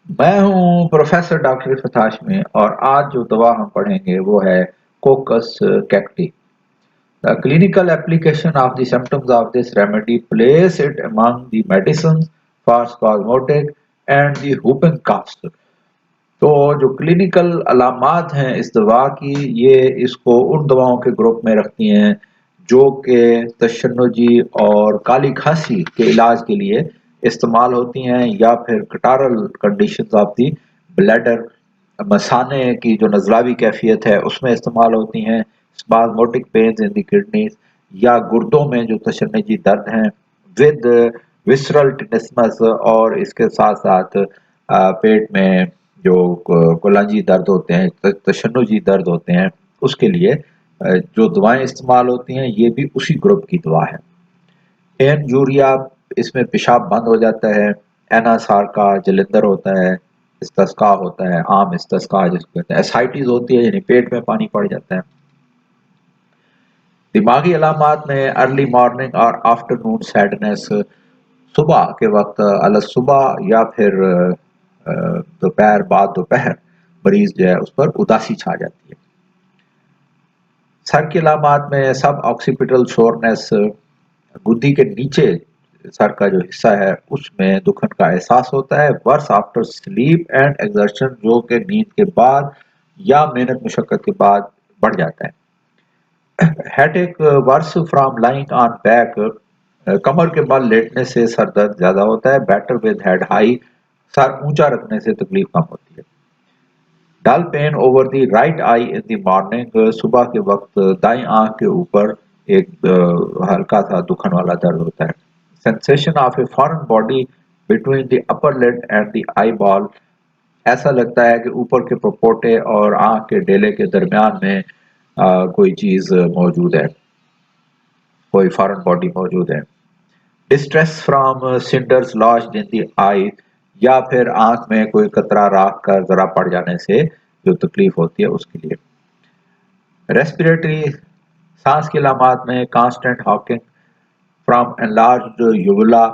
मैं हूँ professor doctor Iffat Hashmi और आज जो दवा हम पढ़ेंगे वो है कोकस cacti. The clinical application of the symptoms of this remedy place it among the medicines for spasmodic and the whooping cough। तो जो क्लिनिकल अलामात हैं इस दवा की, ये इसको उन दवाओं के ग्रुप में रखती हैं जो कि तशन्नुजी और काली खांसी के इलाज के लिए इस्तेमाल होती हैं, या फिर कटारल कंडीशंस ऑफ दी ब्लैडर, मसाने की जो नज़लावी कैफियत है उसमें इस्तेमाल होती हैं, स्पाज़मोटिक पेन्स इन द किडनीज या गुर्दों में जो तशन्नुजी दर्द हैं विद विसरल टिनिस्मस, और इसके साथ साथ पेट में जो कोलांजी दर्द होते हैं, तशन्नुजी दर्द होते हैं, उसके लिए जो दवाएं इस्तेमाल होती हैं ये भी उसी ग्रुप की दवा है। एन यूरिया, इसमें पेशाब बंद हो जाता है। एनासार का जलिंदर होता है। इस्तस्का होता है, आम इस्तस्का जिसको कहते हैं। एसाइटिस होती है यानी पेट में पानी पड़ जाता है। दिमागी अलामात में अर्ली मॉर्निंग और आफ्टरनून सैडनेस, सुबह के वक्त अलग सुबह या फिर दोपहर बाद दोपहर मरीज जो है उस पर उदासी छा जाती है। सर की अलामात में सब ऑक्सीपिटल शोरनेस, गुद्दी के नीचे सर का जो हिस्सा है उसमें दुखन का एहसास होता है। Worse after sleep and exertion, जो कि नींद के बाद या मेहनत मुशक्कत के बाद बढ़ जाता है। Headache worse from lying on back, कमर के बल लेटने से सर दर्द ज्यादा होता है। बेटर विद हेड हाई, सर ऊंचा रखने से तकलीफ कम होती है। Dull pain over the right eye in the morning, सुबह के वक्त दाई आंख के ऊपर एक हल्का सा दुखन वाला दर्द होता है। Sensation of a foreign body between the upper lid and the eye ball, ऐसा लगता है कि ऊपर के पपोटे और आंख के डेले के दरमियान में कोई चीज मौजूद है, कोई फॉरेन बॉडी मौजूद है। Distress from cinders lodged in the eye, या फिर आंख में कोई कतरा राख का जरा पड़ जाने से जो तकलीफ होती है उसके लिए। रेस्पिरेटरी, सांस की अलामात में constant Hawking from enlarged uvula,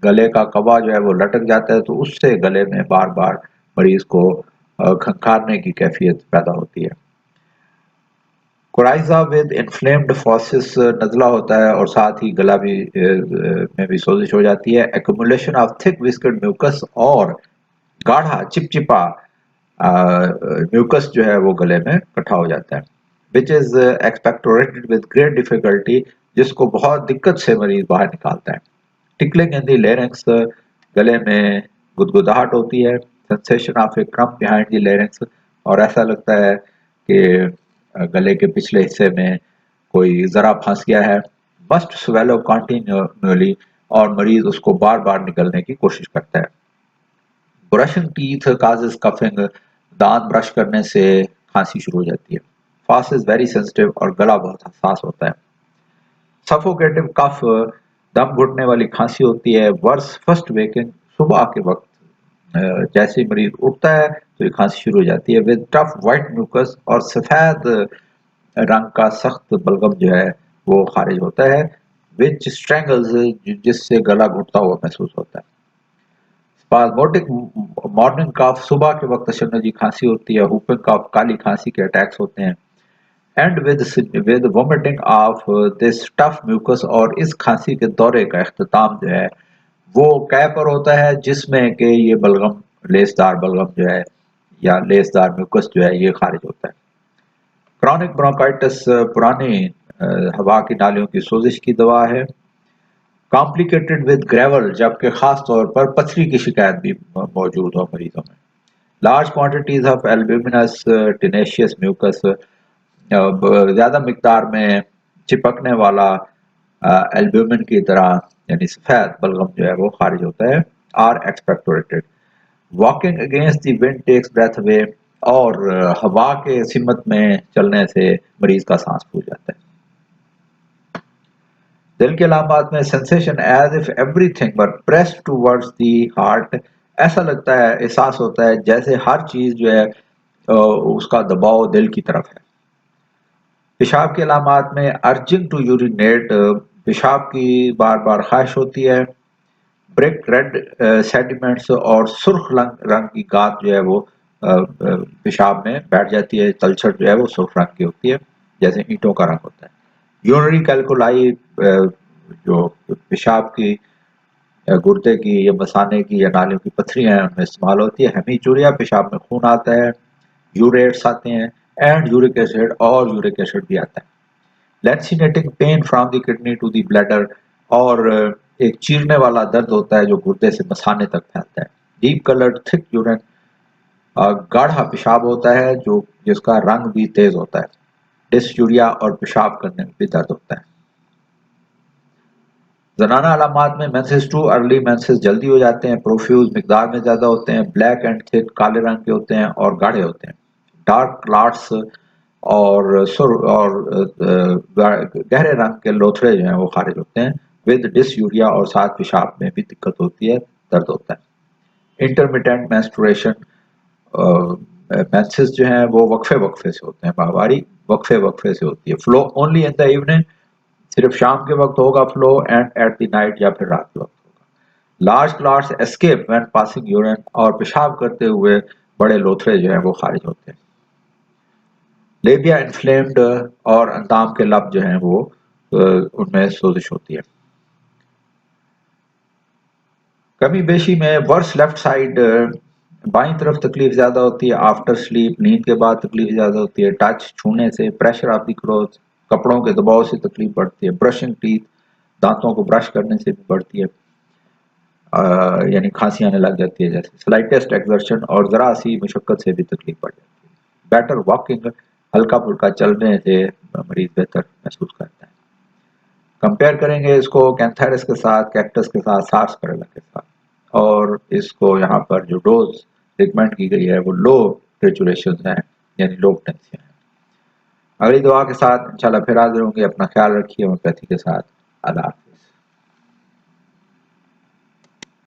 गले का कवा जो है वो लटक जाता है तो उससे गले में बार बार मरीज को खंखारने की कैफियत पैदा होती है। कोराइजा विद इन्फ्लेम्ड फॉसिस, नज़ला होता है और साथ ही गला भी में भी सोजिश हो जाती है। एक्युमुलेशन ऑफ थिक विस्कड म्यूकस, और गाढ़ा चिपचिपा म्यूकस जो है वो गले में इकट्ठा हो जाता है। Which is expectorated with great difficulty, जिसको बहुत दिक्कत से मरीज बाहर निकालता है। टिकलिंग इन द लेरिंक्स, गले में गुदगुदाहट होती है। Sensation of A krump behind the larynx, और ऐसा लगता है कि गले के पिछले हिस्से में कोई जरा फंस गया है। मस्ट स्वेलो कॉन्टिन्यूअली, और मरीज उसको बार बार निकलने की कोशिश करता है। ब्रशिंग टीथ काजेस कफिंग, दांत ब्रश करने से खांसी शुरू हो जाती है। फास्ट इज वेरी सेंसिटिव, और गला बहुत हसास होता है। सफोकेटिव कफ, दम घुटने वाली खांसी होती है। वर्स फर्स्ट वेकिंग, सुबह के वक्त जैसे ही मरीज उठता है तो ये खांसी शुरू हो जाती है। विद टफ व्हाइट म्यूकस, और सफेद रंग का सख्त बलगम जो है वो खारिज होता है। विच स्ट्रेंगल्स, जिससे गला घुटता हुआ महसूस होता है। स्पाज़मोटिक मॉर्निंग कफ, सुबह के वक्त तशन्नुजी खांसी होती है। व्हूपिंग कफ, काली खांसी के अटैक्स होते हैं। And with vomiting of this tough mucus, और इस खांसी के दौरे का अख्ताम जो है वो कै पर होता है जिसमें कि ये बलगम, लेसदार बलगम जो है या लेसदार म्यूकस जो है ये खारिज होता है। क्रॉनिक ब्रोंकाइटिस, पुरानी हवा की नालियों की सोजिश की दवा है। कॉम्प्लिकेटेड विद ग्रेवल, जबकि खास तौर पर पथरी की शिकायत भी मौजूद हो मरीजों में। Large quantities of albuminous tenacious mucus, ज्यादा मिकदार में चिपकने वाला एल्ब्यूमिन की तरह यानी सफेद बलगम जो है वो खारिज होता है। Are expectorated. Walking against the wind takes breath away, और हवा के सिमत में चलने से मरीज का सांस फूल जाता है। दिल के अलामात में sensation as if everything were pressed towards the heart, ऐसा लगता है, एहसास होता है जैसे हर चीज जो है उसका दबाव दिल की तरफ है। पेशाब के अलामात में अर्जिंग टू यूरिनेट, पेशाब की बार बार ख्वाहिश होती है। ब्रिक रेड सेडिमेंट्स और सुर्ख रंग की गाद जो है वो पेशाब में बैठ जाती है। तलछट जो है वो सुर्ख रंग की होती है, जैसे ईंटों का रंग होता है। यूरिनरी कैल्कुलाई जो पेशाब की गुर्दे की या मसाने की या नालियों की पथरियां हैं उनमें इस्तेमाल होती है। हेमीचूरिया पेशाब में खून आता है, यूरेट्स आते हैं एंड यूरिक एसिड और यूरिक एसिड भी आता है। Lancinating pain from the kidney to the bladder और एक चीरने वाला दर्द होता है जो गुर्दे से मसाने तक फैलता है। डीप कलर्ड थिक यूरिन गाढ़ा पेशाब होता है जो जिसका रंग भी तेज होता है। डिसयूरिया और पेशाब करने में भी दर्द होता है। ज़नाना अलामात में मेंसेस टू अर्ली मेंसेस जल्दी हो जाते हैं, प्रोफ्यूज मिकदार में ज़्यादा होते हैं, ब्लैक एंड थिक काले रंग के होते हैं और गाढ़े होते हैं। डार्क क्लॉट्स और गहरे रंग के लोथड़े जो हैं वो खारिज होते हैं। विद डिसयूरिया और साथ पेशाब में भी दिक्कत होती है, दर्द होता है। इंटरमिटेंट मेंस्ट्रुएशन मेंसेस जो हैं वो वक्फे वक्फे से होते हैं, माहवारी वक्फे वक्फे से होती है। Flow only in the evening, सिर्फ शाम के वक्त होगा flow, and at the night या फिर रात के वक्त होगा। Large clots escape when passing urine और पेशाब करते हुए बड़े लोथड़े जो हैं वो खारिज होते हैं। लेबिया इन्फ्लेम्ड और अंदाम के लब जो हैं वो उनमें सोजिश होती है। कमी बेशी में वर्स लेफ्ट साइड बाईं तरफ तकलीफ ज्यादा होती है। आफ्टर स्लीप नींद के बाद तकलीफ ज्यादा होती है। टच छूने से, प्रेशर ऑफ द क्लोथ कपड़ों के दबाव से तकलीफ बढ़ती है। ब्रशिंग टीथ दांतों को ब्रश करने से भी बढ़ती है, यानी खांसी आने लग जाती है जैसे। स्लाइटेस्ट एक्सर्शन और जरा सी मुशक्कत से भी तकलीफ बढ़ जाती है। बेटर वॉकिंग हल्का फुल्का चलने से मरीज बेहतर महसूस करता है। कंपेयर करेंगे इसको कैंथेरिस के साथ, कैक्टस के साथ, सार्सपेरेला के साथ, और इसको यहाँ पर जो डोज रिकमेंड की गई है वो लो ट्रिचुरेशन है, यानी लो पोटेंशियल है। अगली दुआ के साथ इंशाल्लाह फिर हाजिर होंगे। अपना ख्याल रखिए। होम्योपैथी के साथ। अल्लाह।